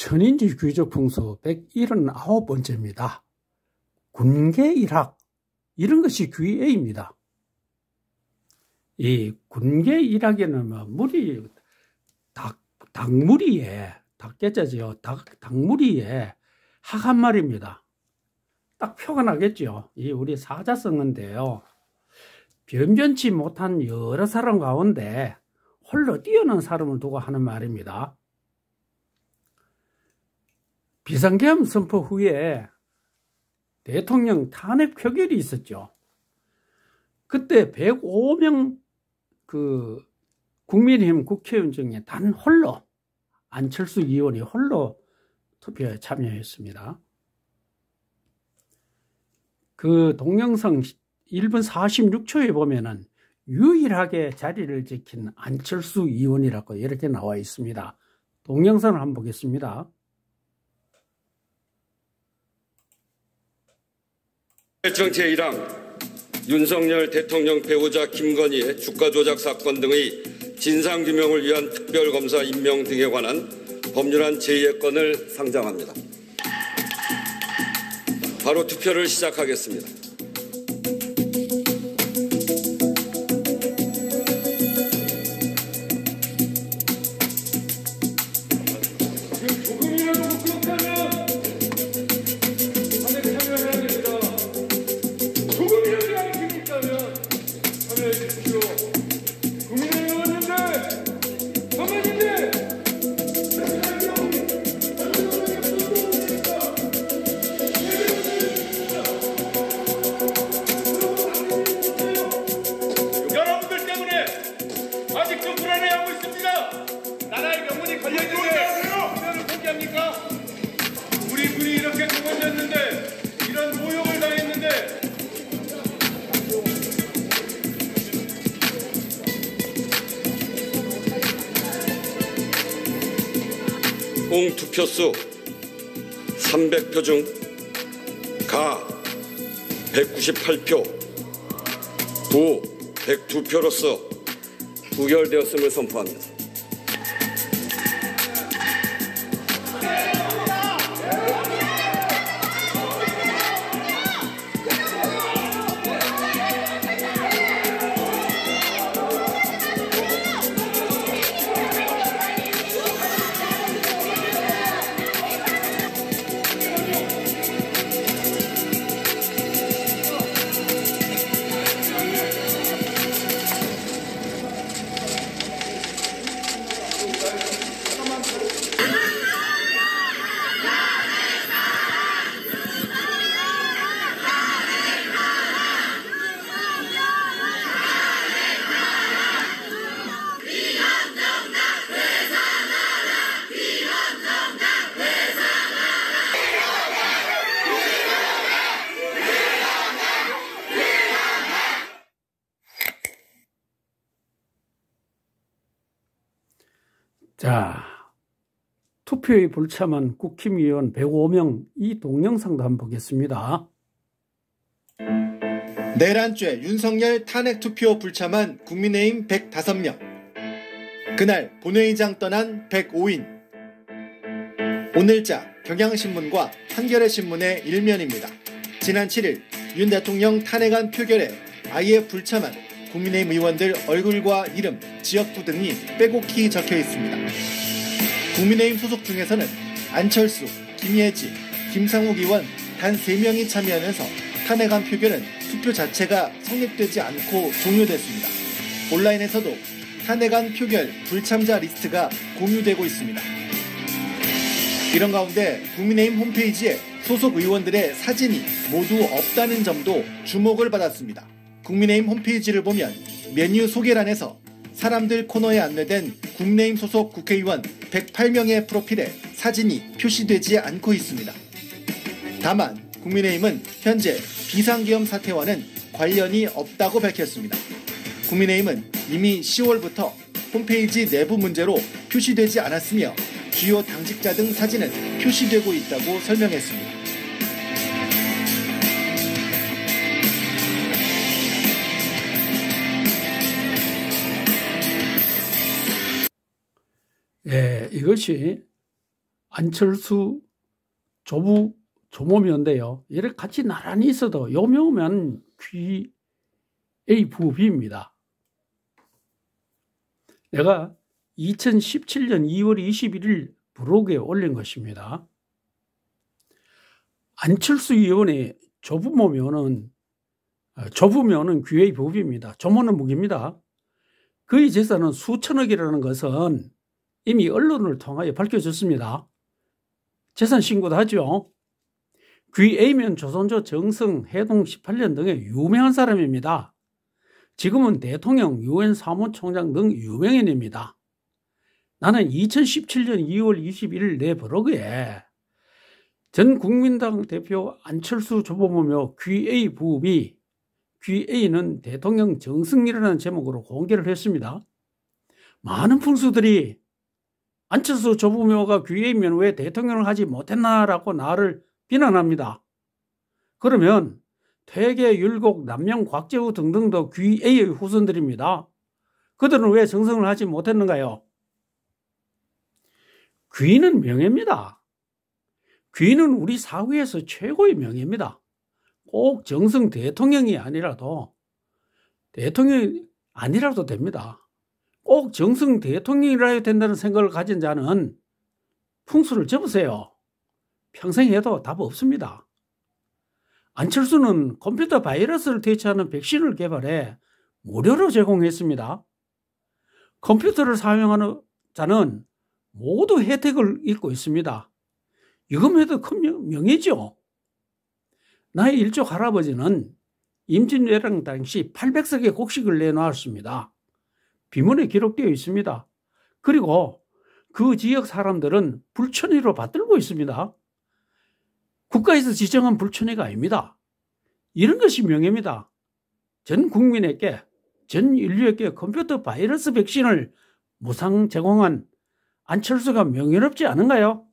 천인지 귀족 풍수 179번째입니다. 군계 일학, 이런 것이 귀애입니다. 이 군계 일학에는 물이, 닭무리에, 닭계자지요. 닭무리에 학 한 마리입니다. 딱 표가 나겠죠. 이 우리 사자성어인데요. 변변치 못한 여러 사람 가운데 홀로 뛰어난 사람을 두고 하는 말입니다. 비상계엄 선포 후에 대통령 탄핵 표결이 있었죠. 그때 105명 국민의힘 국회의원 중에 단 홀로 안철수 의원이 홀로 투표에 참여했습니다. 그 동영상 1분 46초에 보면은 유일하게 자리를 지킨 안철수 의원이라고 이렇게 나와 있습니다. 동영상을 한번 보겠습니다. 정치의 일항 윤석열 대통령 배우자 김건희의 주가 조작 사건 등의 진상규명을 위한 특별검사 임명 등에 관한 법률안 제2의 건을 상정합니다. 바로 투표를 시작하겠습니다. 공투표수 300표 중 가 198표, 부 102표로서 부결되었음을 선포합니다. 자, 투표에 불참한 국힘의원 105명 이 동영상도 한번 보겠습니다. 내란죄 윤석열 탄핵 투표 불참한 국민의힘 105명. 그날 본회의장 떠난 105인. 오늘자 경향신문과 한겨레신문의 일면입니다. 지난 7일 윤 대통령 탄핵안 표결에 아예 불참한 국민의힘 의원들 얼굴과 이름, 지역구 등이 빼곡히 적혀 있습니다. 국민의힘 소속 중에서는 안철수, 김예지, 김상욱 의원 단 3명이 참여하면서 탄핵안 표결은 투표 자체가 성립되지 않고 종료됐습니다. 온라인에서도 탄핵안 표결 불참자 리스트가 공유되고 있습니다. 이런 가운데 국민의힘 홈페이지에 소속 의원들의 사진이 모두 없다는 점도 주목을 받았습니다. 국민의힘 홈페이지를 보면 메뉴 소개란에서 사람들 코너에 안내된 국민의힘 소속 국회의원 108명의 프로필에 사진이 표시되지 않고 있습니다. 다만 국민의힘은 현재 비상계엄 사태와는 관련이 없다고 밝혔습니다. 국민의힘은 이미 10월부터 홈페이지 내부 문제로 표시되지 않았으며 주요 당직자 등 사진은 표시되고 있다고 설명했습니다. 이것이 안철수, 조모묘인데요. 이렇게 같이 나란히 있어도 요 묘면 QA 부비입니다. 내가 2017년 2월 21일 블로그에 올린 것입니다. 안철수 의원의 조부묘는 QA 부비입니다. 조모는 무기입니다. 그의 재산은 수천억이라는 것은 이미 언론을 통하여 밝혀졌습니다. 재산 신고도 하죠. QA면 조선조 정성, 해동 18년 등의 유명한 사람입니다. 지금은 대통령, 유엔 사무총장 등 유명인입니다. 나는 2017년 2월 21일 내 블로그에 전 국민당 대표 안철수 조보모며 QA 부비, QA는 대통령 정승이라는 제목으로 공개를 했습니다. 많은 풍수들이 안철수 조부묘가 QA면 왜 대통령을 하지 못했나라고 나를 비난합니다. 그러면 퇴계, 율곡, 남명, 곽재우 등등도 QA의 후손들입니다. 그들은 왜 정승을 하지 못했는가요? 귀는 명예입니다. 귀는 우리 사회에서 최고의 명예입니다. 꼭 정승 대통령이 아니라도 됩니다. 꼭 정승 대통령이라 해야 된다는 생각을 가진 자는 풍수를 접으세요. 평생 해도 답 없습니다. 안철수는 컴퓨터 바이러스를 대체하는 백신을 개발해 무료로 제공했습니다. 컴퓨터를 사용하는 자는 모두 혜택을 입고 있습니다. 이거면 해도 큰 명예죠. 나의 일족 할아버지는 임진왜란 당시 800석의 곡식을 내놓았습니다. 비문에 기록되어 있습니다. 그리고 그 지역 사람들은 불천이로 받들고 있습니다. 국가에서 지정한 불천이가 아닙니다. 이런 것이 명예입니다. 전 국민에게, 전 인류에게 컴퓨터 바이러스 백신을 무상 제공한 안철수가 명예롭지 않은가요?